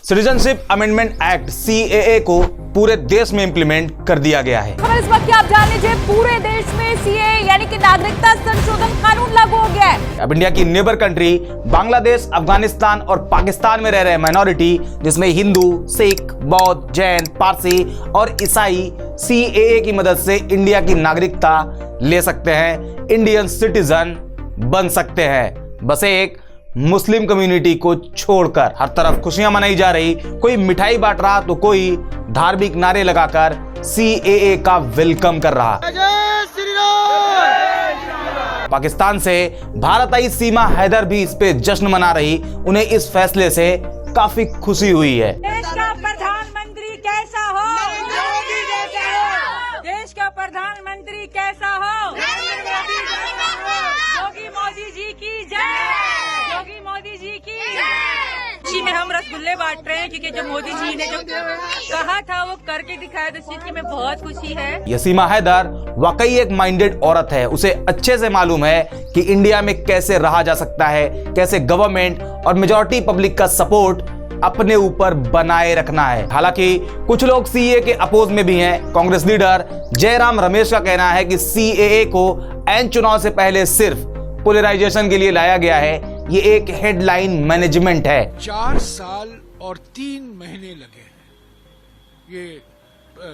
Citizenship amendment act CAA को पूरे देश में इंप्लीमेंट कर दिया गया है। खबर इस वक्त की आप जान लीजिए, पूरे देश में सीएए यानी कि नागरिकता संशोधन कानून लागू हो गया है। अब इंडिया की नेबर कंट्री बांग्लादेश, अफगानिस्तान और पाकिस्तान में रह रहे माइनॉरिटी जिसमें हिंदू, सिख, बौद्ध, जैन, पारसी और ईसाई सीएए की मदद से इंडिया की नागरिकता ले सकते हैं, इंडियन सिटीजन बन सकते हैं। बस एक मुस्लिम कम्युनिटी को छोड़कर हर तरफ खुशियां मनाई जा रही, कोई मिठाई बांट रहा तो कोई धार्मिक नारे लगाकर सीएए का वेलकम कर रहा। पाकिस्तान से भारत आई सीमा हैदर भी इस पे जश्न मना रही, उन्हें इस फैसले से काफी खुशी हुई है। देश का प्रधानमंत्री कैसा हो? देश का प्रधानमंत्री कैसा हो? योगी मोदी जी की जय। योगी मोदी जी की खुशी में हम रसगुल्ले बांट रहे हैं क्योंकि जो मोदी जी ने जो कहा था वो करके दिखाया, तो इस चीज की में बहुत खुशी है। ये सीमा हैदर वाकई एक माइंडेड औरत है। उसे अच्छे से मालूम है कि इंडिया में कैसे रहा जा सकता है, कैसे गवर्नमेंट और मेजॉरिटी पब्लिक का सपोर्ट अपने ऊपर बनाए रखना है। हालांकि कुछ लोग सीएए के अपोज में भी हैं। कांग्रेस लीडर जयराम रमेश का कहना है कि सीएए को ऐन चुनाव से पहले सिर्फ पोलराइजेशन के लिए लाया गया है, ये एक हेडलाइन मैनेजमेंट है। 4 साल और 3 महीने लगे हैं ये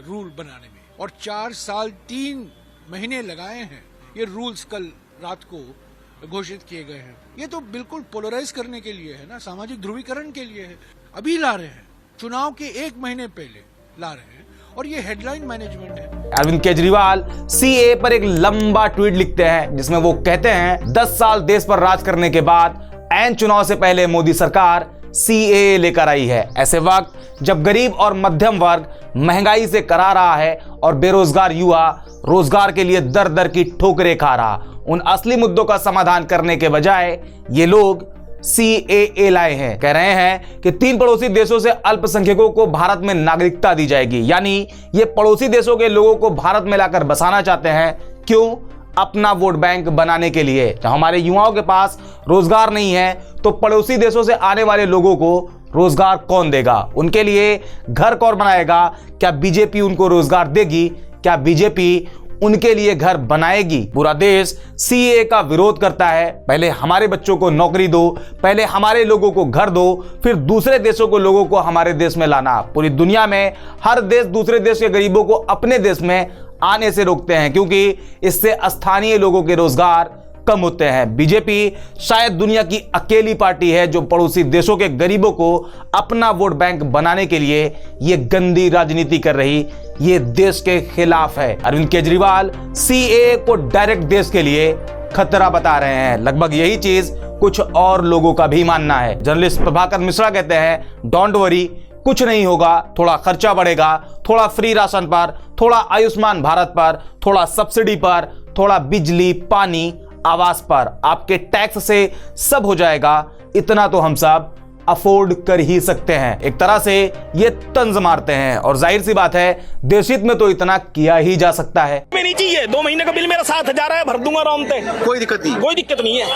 रूल बनाने में, और 4 साल 3 महीने लगाए हैं ये रूल्स कल रात को घोषित किए गए हैं। ये तो बिल्कुल पोलराइज करने के लिए है ना, सामाजिक ध्रुवीकरण के लिए है। अभी ला रहे हैं, चुनाव के 1 महीने पहले ला रहे हैं, और ये हेडलाइन मैनेजमेंट है। अरविंद केजरीवाल सीएए पर एक लंबा ट्वीट लिखते हैं जिसमें वो कहते हैं 10 साल देश पर राज करने के बाद ऐन चुनाव से पहले मोदी सरकार सीएए लेकर आई है। ऐसे वक्त जब गरीब और मध्यम वर्ग महंगाई से करा रहा है और बेरोजगार युवा रोजगार के लिए दर दर की ठोकरें खा रहा, उन असली मुद्दों का समाधान करने के बजाय ये लोग सीएए लाए हैं। कह रहे हैं कि 3 पड़ोसी देशों से अल्पसंख्यकों को भारत में नागरिकता दी जाएगी, यानी ये पड़ोसी देशों के लोगों को भारत में लाकर बसाना चाहते हैं। क्यों? अपना वोट बैंक बनाने के लिए। जब हमारे युवाओं के पास रोजगार नहीं है तो पड़ोसी देशों से आने वाले लोगों को रोजगार कौन देगा? उनके लिए घर कौन बनाएगा? क्या बीजेपी उनको रोजगार देगी? क्या बीजेपी उनके लिए घर बनाएगी? पूरा देश सीएए का विरोध करता है। पहले हमारे बच्चों को नौकरी दो, पहले हमारे लोगों को घर दो, फिर दूसरे देशों को लोगों को हमारे देश में लाना। पूरी दुनिया में हर देश दूसरे देश के गरीबों को अपने देश में आने से रोकते हैं क्योंकि इससे स्थानीय लोगों के रोजगार कम होते हैं। बीजेपी शायद दुनिया की अकेली पार्टी है जो पड़ोसी देशों के गरीबों को अपना वोट बैंक बनाने के लिए ये गंदी राजनीति कर रही, ये देश के खिलाफ है। अरविंद केजरीवाल सीएए को डायरेक्ट देश के लिए खतरा बता रहे हैं। लगभग यही चीज कुछ और लोगों का भी मानना है। जर्नलिस्ट प्रभाकर मिश्रा कहते हैं डोंट वरी, कुछ नहीं होगा, थोड़ा खर्चा बढ़ेगा, थोड़ा फ्री राशन पर, थोड़ा आयुष्मान भारत पर, थोड़ा सब्सिडी पर, थोड़ा बिजली, पानी, आवास पर, आपके टैक्स से सब हो जाएगा। इतना तो हम सब अफोर्ड कर ही सकते हैं। एक तरह से ये तंज मारते हैं और जाहिर सी बात है देश हित में तो इतना किया ही जा सकता है। नहीं चाहिए, 2 महीने का बिल मेरा 7,000 है, भर दूंगा आराम से, कोई दिक्कत नहीं, कोई दिक्कत नहीं है।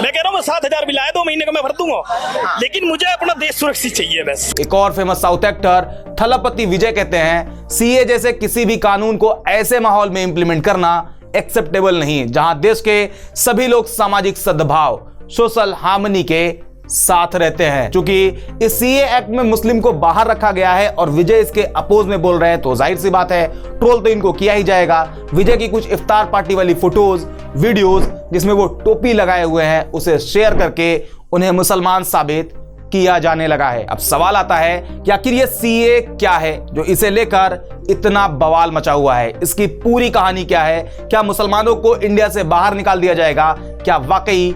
मैं कह रहा हूँ 7,000 बिल आया, 2 महीने का मैं भर दूंगा। लेकिन मुझे अपना देश सुरक्षित चाहिए बस। एक और फेमस साउथ एक्टर थलपति विजय कहते हैं सीए जैसे किसी भी कानून को ऐसे माहौल में इंप्लीमेंट करना एक्सेप्टेबल नहीं जहां देश के सभी लोग सामाजिक सद्भाव, सोशल हार्मनी के साथ रहते हैं। क्योंकि इस सीए एक्ट में मुस्लिम को बाहर रखा गया है और विजय इसके अपोज में बोल रहे हैं तो जाहिर सी बात है ट्रोल तो इनको किया ही जाएगा। विजय की कुछ इफ्तार पार्टी वाली फोटोज, वीडियोस जिसमें वो टोपी लगाए हुए हैं उसे शेयर करके उन्हें मुसलमान साबित किया जाने लगा है। अब सवाल आता है कि आखिर ये सीए क्या है जो इसे लेकर इतना बवाल मचा हुआ है? इसकी पूरी कहानी क्या है? क्या मुसलमानों को इंडिया से बाहर निकाल दिया जाएगा? क्या वाकई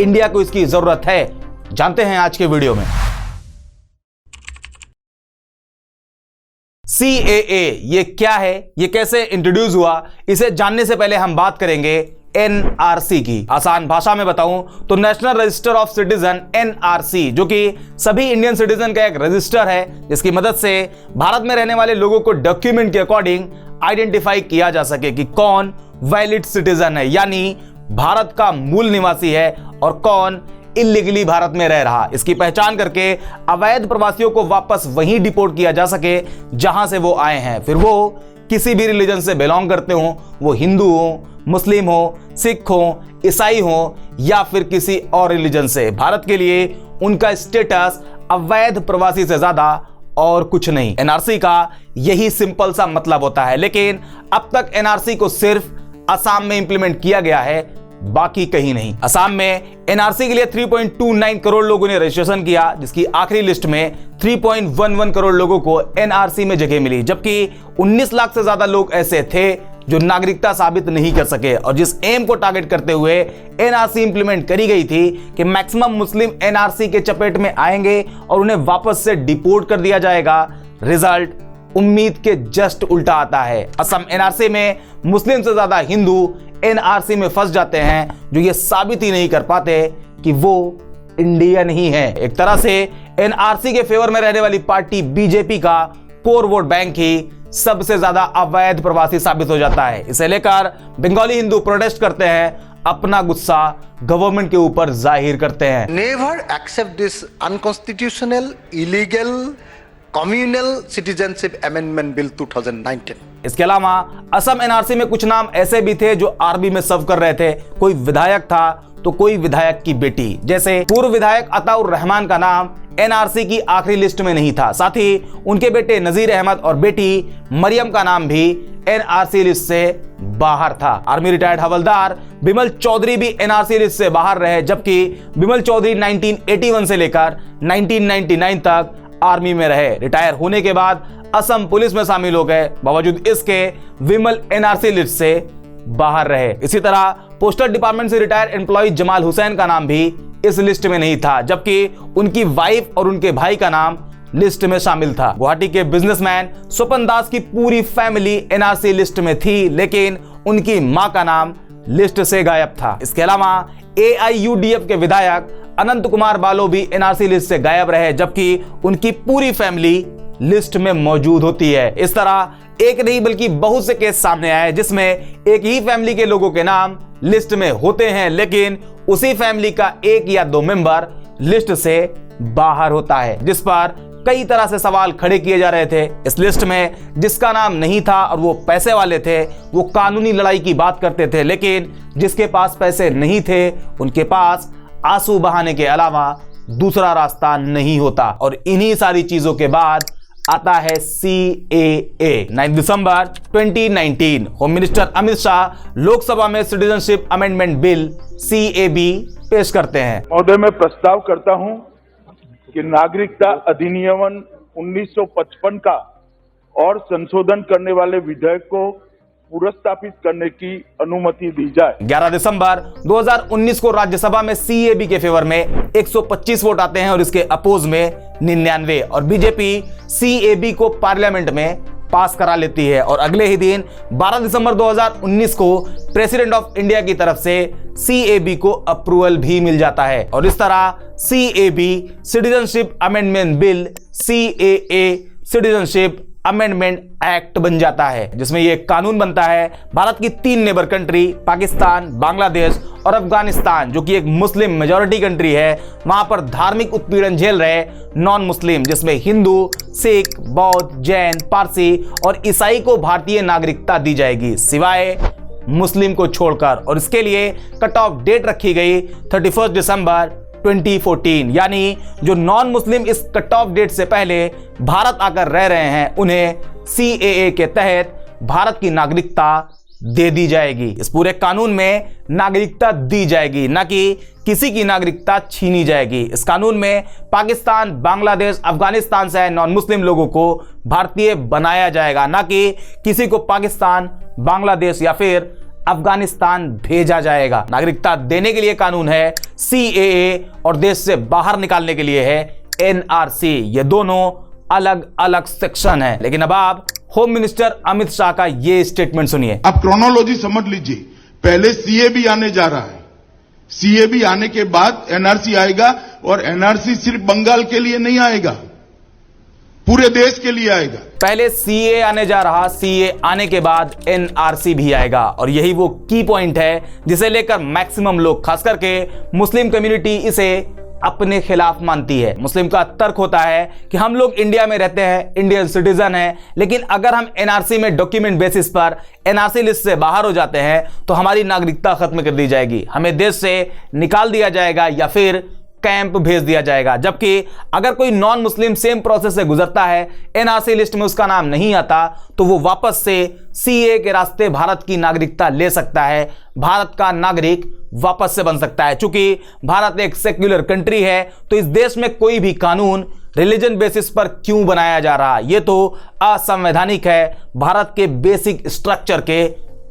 इंडिया को इसकी जरूरत है? जानते हैं आज के वीडियो में। सीएए ये क्या है, ये कैसे इंट्रोड्यूस हुआ, इसे जानने से पहले हम बात करेंगे एनआरसी की। आसान भाषा में बताऊं तो national register of citizen NRC, जो कि सभी इंडियन सिटीजन का एक रजिस्टर है जिसकी मदद से भारत में रहने वाले लोगों को डॉक्यूमेंट के अकॉर्डिंग आइडेंटिफाई किया जा सके कि कौन वैलिड सिटीजन है यानी भारत का मूल निवासी है और कौन इलीगली भारत में रह रहा, इसकी पहचान करके अवैध प्रवासियों को वापस वहीं डिपोर्ट किया जा सके जहां से वो आए हैं, फिर वो किसी भी रिलीजन से बिलोंग करते हो, वो हिंदू हो, मुस्लिम हो, सिख हो, ईसाई हो या फिर किसी और रिलीजन से। भारत के लिए उनका स्टेटस अवैध प्रवासी से ज्यादा और कुछ नहीं। एनआरसी का यही सिंपल सा मतलब होता है, लेकिन अब तक एनआरसी को सिर्फ असम में इंप्लीमेंट किया गया है, बाकी कहीं नहीं। असम में एनआरसी के लिए 3.29 करोड़ लोगों ने रजिस्ट्रेशन किया, जिसकी आखिरी लिस्ट में 3.11 करोड़ लोगों को एनआरसी में जगह मिली, जबकि 19 लाख से ज्यादा लोग ऐसे थे जो नागरिकता साबित नहीं कर सके। और जिस एम को टारगेट करते हुए एनआरसी इंप्लीमेंट करी गई थी कि मैक्सिमम मुस्लिम एनआरसी के चपेट में आएंगे और उन्हें वापस से डिपोर्ट कर दिया जाएगा, रिजल्ट उम्मीद के जस्ट उल्टा आता है। असम एनआरसी में मुस्लिम से ज्यादा हिंदू एनआरसी में फंस जाते हैं, जो ये साबित ही नहीं कर पाते कि वो इंडियन ही है। एक तरह से एनआरसी के फेवर में रहने वाली पार्टी बीजेपी का कोर वोट बैंक ही सबसे ज्यादा अवैध प्रवासी साबित हो जाता है। इसे लेकर बंगाली हिंदू प्रोटेस्ट करते हैं, अपना गुस्सा गवर्नमेंट के ऊपर जाहिर करते हैं। Never accept this unconstitutional illegal communal citizenship amendment bill 2019। इसके अलावा असम एनआरसी में कुछ नाम ऐसे भी थे जो आर्मी में सर्व कर रहे थे। कोई विधायक था तो कोई विधायक की बेटी, जैसे पूर्व विधायक अताउर रहमान का नाम एनआरसी की आखिरी लिस्ट में नहीं था। साथ ही उनके बेटे नजीर अहमद और बेटी मरियम का नाम भी एनआरसी लिस्ट से बाहर था। आर्मी रिटायर्ड हवलदार बिमल चौधरी भी एनआरसी लिस्ट से बाहर रहे, जबकि बिमल चौधरी 1981 से लेकर 1999 तक आर्मी में रहे। रिटायर होने के बाद असम पुलिस में शामिल हो गए, बावजूद इसके विमल एनआरसी लिस्ट से बाहर रहे। इसी तरह पोस्टल डिपार्टमेंट से रिटायर एम्प्लॉय जमाल हुसैन का नाम भी इस लिस्ट में नहीं था, जबकि उनकी वाइफ और उनके भाई का नाम लिस्ट में शामिल था। गुवाहाटी के बिजनेसमैन स्वपन दास की पूरी फैमिली एनआरसी लिस्ट में थी, लेकिन उनकी मां का नाम लिस्ट से गायब था। इसके अलावा AIUDF के विधायक अनंत कुमार बालो भी एनआरसी लिस्ट से गायब रहे, जबकि उनकी पूरी फैमिली लिस्ट में मौजूद होती है। इस तरह एक नहीं बल्कि बहुत से केस सामने आए जिसमें एक ही फैमिली के लोगों के नाम लिस्ट में होते हैं, लेकिन उसी फैमिली का एक या दो मेंबर लिस्ट से बाहर होता है, जिस पर कई तरह से सवाल खड़े किए जा रहे थे। इस लिस्ट में जिसका नाम नहीं था और वो पैसे वाले थे, वो कानूनी लड़ाई की बात करते थे, लेकिन जिसके पास पैसे नहीं थे उनके पास आंसू बहाने के अलावा दूसरा रास्ता नहीं होता। और इन्हीं सारी चीजों के बाद आता है CAA। 9 दिसंबर 2019 होम मिनिस्टर अमित शाह लोकसभा में सिटीजनशिप अमेंडमेंट बिल CAB पेश करते हैं। महोदय, मैं प्रस्ताव करता हूं कि नागरिकता अधिनियम 1955 का और संशोधन करने वाले विधेयक को पुनर्स्थापित करने की अनुमति दी जाए। 11 दिसंबर 2019 को राज्यसभा में CAB के फेवर में 125 वोट आते हैं और इसके अपोज में 99, और बीजेपी CAB को पार्लियामेंट में पास करा लेती है। और अगले ही दिन 12 दिसंबर 2019 को प्रेसिडेंट ऑफ इंडिया की तरफ से CAB को अप्रूवल भी मिल जाता है। और इस तरह CAB citizenship amendment bill CAA citizenship amendment act बन जाता है, जिसमें यह कानून बनता है भारत की 3 नेबर कंट्री पाकिस्तान, बांग्लादेश और अफगानिस्तान, जो कि एक मुस्लिम मेजॉरिटी कंट्री है, वहां पर धार्मिक उत्पीड़न झेल रहे नॉन मुस्लिम, जिसमें हिंदू, सिख, बौद्ध, जैन, पारसी और ईसाई को भारतीय नागरिकता दी जाएगी, सिवाय मुस्लिम को छोड़कर। और इसके लिए कट ऑफ डेट रखी गई 31 दिसंबर 2014, यानी जो नॉन मुस्लिम इस कट ऑफ डेट से पहले भारत आकर रह रहे हैं उन्हें CAA के तहत भारत की नागरिकता दे दी जाएगी। इस पूरे कानून में नागरिकता दी जाएगी, ना कि किसी की नागरिकता छीनी जाएगी। इस कानून में पाकिस्तान, बांग्लादेश, अफगानिस्तान से नॉन मुस्लिम लोगों को भारतीय बनाया जाएगा, ना कि किसी को पाकिस्तान, बांग्लादेश या फिर अफगानिस्तान भेजा जाएगा। नागरिकता देने के लिए कानून है CAA और देश से बाहर निकालने के लिए है NRC। ये दोनों अलग अलग सेक्शन है। लेकिन अब आप होम मिनिस्टर अमित शाह का ये स्टेटमेंट सुनिए। अब क्रोनोलॉजी समझ लीजिए, पहले CAB आने जा रहा है, CAB आने के बाद NRC आएगा, और NRC सिर्फ बंगाल के लिए नहीं आएगा, पूरे देश के लिए आएगा। पहले सीए आने जा रहा, सीए आने के बाद एनआरसी भी आएगा और यही वो की पॉइंट है जिसे लेकर मैक्सिमम लोग, खास करके मुस्लिम कम्युनिटी, इसे अपने खिलाफ मानती है। मुस्लिम का तर्क होता है कि हम लोग इंडिया में रहते हैं, इंडियन सिटीजन हैं, लेकिन अगर हम एनआरसी में डॉक्यूमेंट बेसिस पर एनआरसी लिस्ट से बाहर हो जाते हैं तो हमारी नागरिकता खत्म कर दी जाएगी, हमें देश से निकाल दिया जाएगा या फिर कैंप भेज दिया जाएगा। जबकि अगर कोई नॉन मुस्लिम सेम प्रोसेस से गुजरता है, एनआरसी लिस्ट में उसका नाम नहीं आता, तो वो वापस से सीए के रास्ते भारत की नागरिकता ले सकता है, भारत का नागरिक वापस से बन सकता है। चूंकि भारत एक सेक्युलर कंट्री है तो इस देश में कोई भी कानून रिलीजन बेसिस पर क्यों बनाया जा रहा, ये तो असंवैधानिक है, भारत के बेसिक स्ट्रक्चर के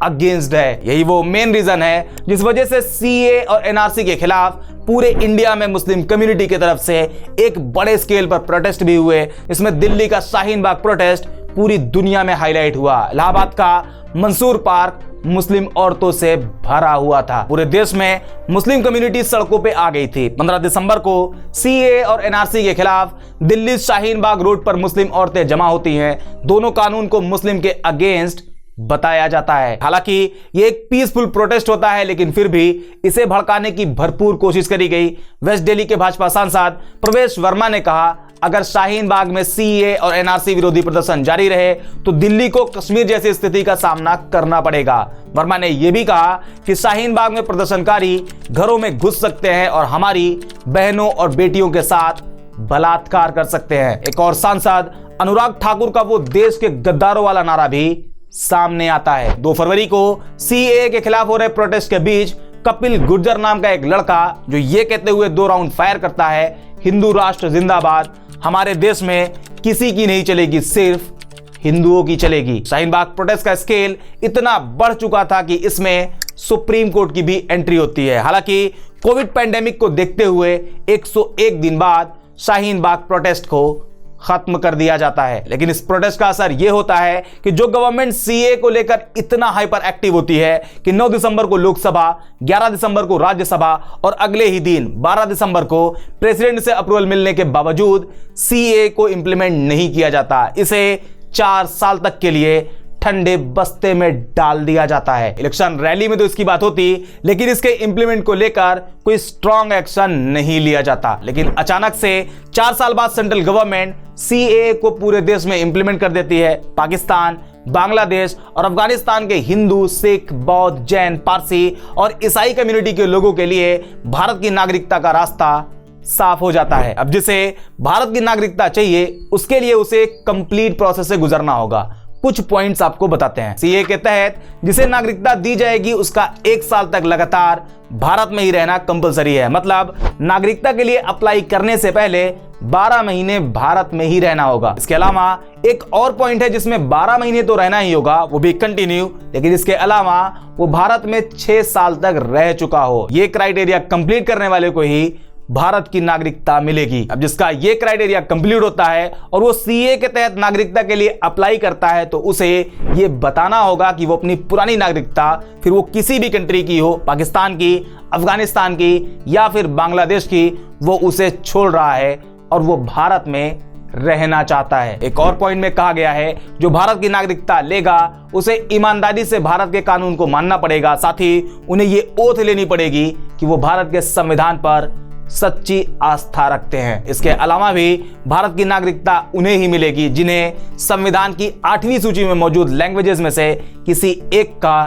अगेंस्ट है। यही वो मेन रीजन है जिस वजह से सीए और एनआरसी के खिलाफ पूरे इंडिया में मुस्लिम कम्युनिटी की तरफ से एक बड़े स्केल पर प्रोटेस्ट भी हुए। इसमें दिल्ली का शाहीन बाग प्रोटेस्ट पूरी दुनिया में हाईलाइट हुआ, इलाहाबाद का मंसूर पार्क मुस्लिम औरतों से भरा हुआ था, पूरे देश में मुस्लिम कम्युनिटी सड़कों पे आ गई थी। 15 दिसंबर को सीए और एनआरसी के खिलाफ दिल्ली शाहीन बाग रोड पर मुस्लिम औरतें जमा होती हैं। दोनों कानून को मुस्लिम के अगेंस्ट बताया जाता है। हालांकि ये एक पीसफुल प्रोटेस्ट होता है, लेकिन फिर भी इसे भड़काने की भरपूर कोशिश करी गई। वेस्ट दिल्ली के भाजपा सांसद प्रवेश वर्मा ने कहा, अगर शाहीन बाग में सीए और एनआरसी विरोधी प्रदर्शन जारी रहे तो दिल्ली को कश्मीर जैसी स्थिति का सामना करना पड़ेगा। वर्मा ने यह भी कहा कि शाहीन बाग में प्रदर्शनकारी घरों में घुस सकते हैं और हमारी बहनों और बेटियों के साथ बलात्कार कर सकते हैं। एक और सांसद अनुराग ठाकुर का वो देश के गद्दारों वाला नारा भी सामने आता है। 2 फरवरी को सीए के खिलाफ हो रहे प्रोटेस्ट के बीच कपिल गुर्जर नाम का एक लड़का जो ये कहते हुए 2 राउंड फायर करता है, हिंदू राष्ट्र जिंदाबाद, हमारे देश में किसी की नहीं चलेगी, सिर्फ हिंदुओं की चलेगी। शाहीन बाग प्रोटेस्ट का स्केल इतना बढ़ चुका था कि इसमें सुप्रीम कोर्ट की भी एंट्री होती है। हालांकि कोविड पैंडेमिक को देखते हुए 101 दिन बाद शाहीन बाग प्रोटेस्ट को खत्म कर दिया जाता है। लेकिन इस प्रोटेस्ट का असर यह होता है कि जो गवर्नमेंट सीए को लेकर इतना हाइपर एक्टिव होती है कि 9 दिसंबर को लोकसभा, 11 दिसंबर को राज्यसभा और अगले ही दिन 12 दिसंबर को प्रेसिडेंट से अप्रूवल मिलने के बावजूद सीए को इंप्लीमेंट नहीं किया जाता। इसे 4 साल तक के लिए ठंडे बस्ते में डाल दिया जाता है। इलेक्शन रैली में तो इसकी बात होती, लेकिन इसके इंप्लीमेंट को लेकर कोई स्ट्रॉन्ग एक्शन नहीं लिया जाता। लेकिन अचानक से 4 साल बाद सेंट्रल गवर्नमेंट सीए को पूरे देश में इंप्लीमेंट कर देती है। पाकिस्तान, बांग्लादेश और अफगानिस्तान के हिंदू, सिख, बौद्ध, जैन, पारसी और ईसाई कम्युनिटी के लोगों के लिए भारत की नागरिकता का रास्ता साफ हो जाता है। अब जिसे भारत की नागरिकता चाहिए उसके लिए उसे कंप्लीट प्रोसेस से गुजरना होगा। कुछ पॉइंट्स आपको बताते हैं। सीए के तहत जिसे नागरिकता दी जाएगी उसका 1 साल तक लगातार भारत में ही रहना कंपलसरी है। मतलब नागरिकता के लिए अप्लाई करने से पहले 12 महीने भारत में ही रहना होगा। इसके अलावा एक और पॉइंट है जिसमें 12 महीने तो रहना ही होगा, वो भी कंटिन्यू, लेकिन इसके अलावा वो भारत में 6 साल तक रह चुका हो। ये क्राइटेरिया कंप्लीट करने वाले को ही भारत की नागरिकता मिलेगी। अब जिसका ये क्राइटेरिया कंप्लीट होता है और वो सीए के तहत नागरिकता के लिए अप्लाई करता है तो उसे ये बताना होगा कि वो अपनी पुरानी नागरिकता, फिर वो किसी भी कंट्री की हो, पाकिस्तान की, अफगानिस्तान की या फिर बांग्लादेश की, वो उसे छोड़ रहा है और वो भारत में रहना चाहता है। एक और पॉइंट में कहा गया है जो भारत की नागरिकता लेगा उसे ईमानदारी से भारत के कानून को मानना पड़ेगा, साथ ही उन्हें ये ओथ लेनी पड़ेगी कि वो भारत के संविधान पर सच्ची आस्था रखते हैं। इसके अलावा भी भारत की नागरिकता उन्हें ही मिलेगी जिन्हें संविधान की 8वीं सूची में मौजूद लैंग्वेजेस में से किसी एक का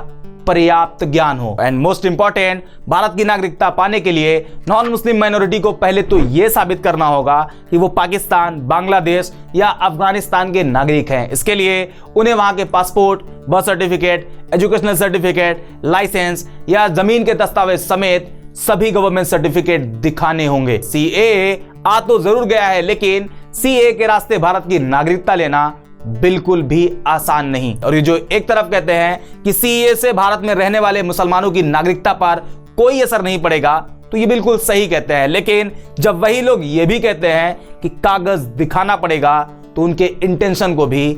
पर्याप्त ज्ञान हो। एंड मोस्ट इंपॉर्टेंट, भारत की नागरिकता पाने के लिए नॉन मुस्लिम माइनॉरिटी को पहले तो यह साबित करना होगा कि वो पाकिस्तान, बांग्लादेश या अफगानिस्तान के नागरिक हैं। इसके लिए उन्हें वहां के passport, birth certificate, educational certificate, licence या जमीन के दस्तावेज समेत सभी गवर्नमेंट सर्टिफिकेट दिखाने होंगे। सीए आ तो जरूर गया है, लेकिन सीए के रास्ते भारत की नागरिकता लेना बिल्कुल भी आसान नहीं। और ये जो एक तरफ कहते हैं कि सीए से भारत में रहने वाले मुसलमानों की नागरिकता पर कोई असर नहीं पड़ेगा, तो ये बिल्कुल सही कहते हैं। लेकिन जब वही लोग ये भी कहते हैं कि कागज दिखाना पड़ेगा, तो उनके इंटेंशन को भी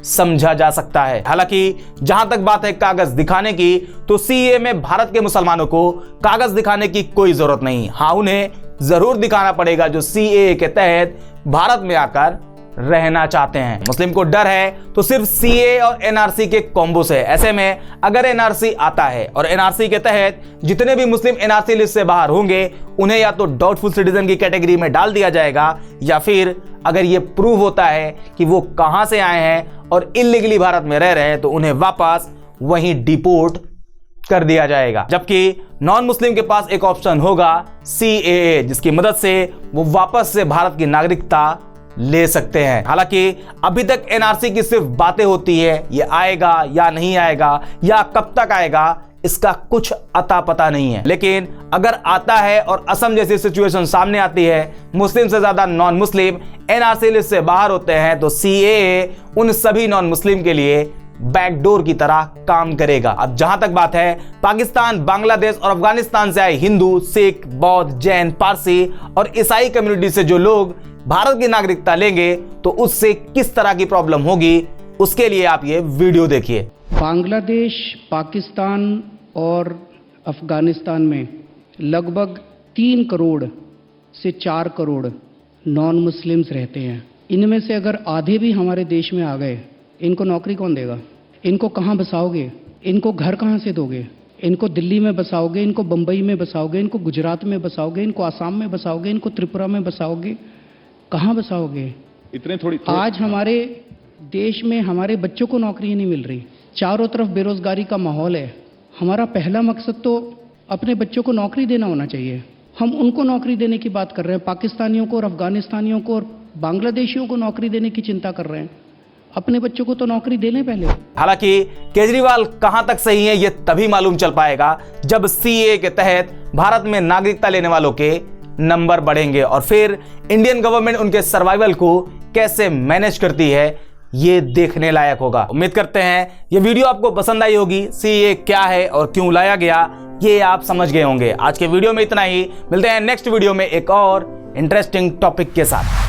समझा जा सकता है। हालांकि जहां तक बात है कागज दिखाने की, तो सीए में भारत के मुसलमानों को कागज दिखाने की कोई जरूरत नहीं। हाँ, उन्हें जरूर दिखाना पड़ेगा जो सीए के तहत भारत में आकर रहना चाहते हैं। मुस्लिम को डर है तो सिर्फ सीए और एनआरसी के कॉम्बो से। ऐसे में अगर एनआरसी आता है और एनआरसी के तहत जितने भी मुस्लिम एनआरसी लिस्ट से बाहर होंगे उन्हें या तो डाउटफुल सिटीजन की कैटेगरी में डाल दिया जाएगा, या फिर अगर यह प्रूव होता है कि वो कहां से आए हैं और इल्लीगली भारत में रह रहे हैं तो उन्हें वापस वहीं डिपोर्ट कर दिया जाएगा। जबकि नॉन मुस्लिम के पास एक ऑप्शन होगा सीएए, जिसकी मदद से वो वापस से भारत की नागरिकता ले सकते हैं। हालांकि अभी तक एनआरसी की सिर्फ बातें होती है, ये आएगा या नहीं आएगा या कब तक आएगा इसका कुछ अता पता नहीं है। लेकिन अगर आता है और असम जैसी सिचुएशन सामने आती है, मुस्लिम से ज्यादा नॉन मुस्लिम एनआरसी लिस्ट से बाहर होते हैं, तो सीएए उन सभी नॉन मुस्लिम के लिए बैकडोर की तरह काम करेगा। अब जहां तक बात है पाकिस्तान, बांग्लादेश और अफगानिस्तान से आए हिंदू, सिख, बौद्ध, जैन, पारसी और ईसाई कम्युनिटी से जो लोग भारत की नागरिकता लेंगे तो उससे किस तरह की प्रॉब्लम होगी, उसके लिए आप ये वीडियो देखिए। बांग्लादेश, पाकिस्तान और अफगानिस्तान में लगभग 3 करोड़ से 4 करोड़ नॉन मुस्लिम्स रहते हैं। इनमें से अगर आधे भी हमारे देश में आ गए, इनको नौकरी कौन देगा? इनको कहाँ बसाओगे? इनको घर कहाँ से दोगे? इनको दिल्ली में बसाओगे, इनको बम्बई में बसाओगे, इनको गुजरात में बसाओगे, इनको आसाम में बसाओगे, इनको त्रिपुरा में बसाओगे, कहाँ बसाओगे? इतने थोड़ी आज हमारे देश में हमारे बच्चों को नौकरी नहीं मिल रही, चारों तरफ बेरोजगारी का माहौल है। हमारा पहला मकसद तो अपने बच्चों को नौकरी देना होना चाहिए। हम उनको नौकरी देने की बात कर रहे हैं, पाकिस्तानियों को और अफगानिस्तानियों को और बांग्लादेशियों को नौकरी देने की चिंता कर रहे हैं। अपने बच्चों को तो नौकरी दे लें पहले। हालांकि केजरीवाल कहां तक सही है ये तभी मालूम चल पाएगा जब सीए के तहत भारत में नागरिकता लेने वालों के नंबर बढ़ेंगे और फिर इंडियन गवर्नमेंट उनके सर्वाइवल को कैसे मैनेज करती है, ये देखने लायक होगा। उम्मीद करते हैं ये वीडियो आपको पसंद आई होगी। सीए क्या है और क्यों लाया गया ये आप समझ गए होंगे। आज के वीडियो में इतना ही, मिलते हैं नेक्स्ट वीडियो में एक और इंटरेस्टिंग टॉपिक के साथ।